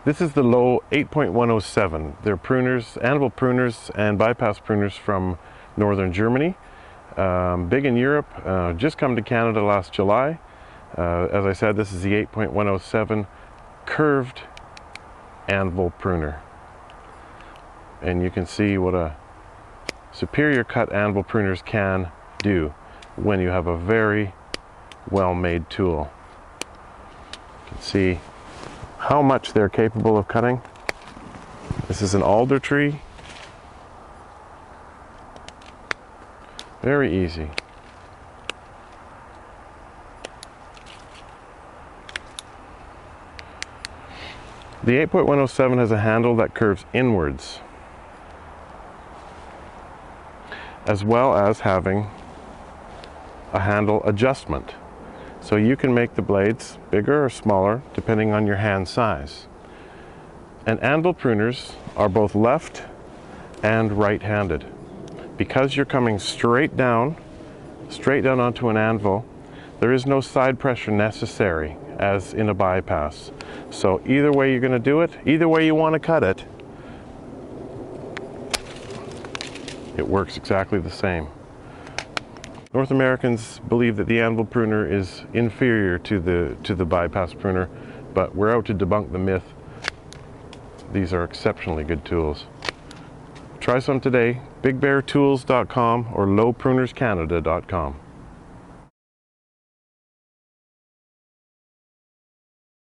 This is the Löwe 8.107. They're pruners, Anvil pruners and bypass pruners from northern Germany. Big in Europe, just come to Canada last July. As I said, this is the 8.107 curved Anvil pruner. And you can see what a superior cut Anvil pruners can do when you have a very well-made tool. You can see how much they're capable of cutting. This is an alder tree. Very easy. The 8.107 has a handle that curves inwards, as well as having a handle adjustment. So you can make the blades bigger or smaller depending on your hand size. And Anvil pruners are both left and right-handed. Because you're coming straight down onto an anvil, there is no side pressure necessary as in a bypass. So either way you're going to do it, either way you want to cut it, it works exactly the same. North Americans believe that the Anvil pruner is inferior to the bypass pruner, but we're out to debunk the myth. These are exceptionally good tools. Try some today, bigbeartools.com or loweprunerscanada.com.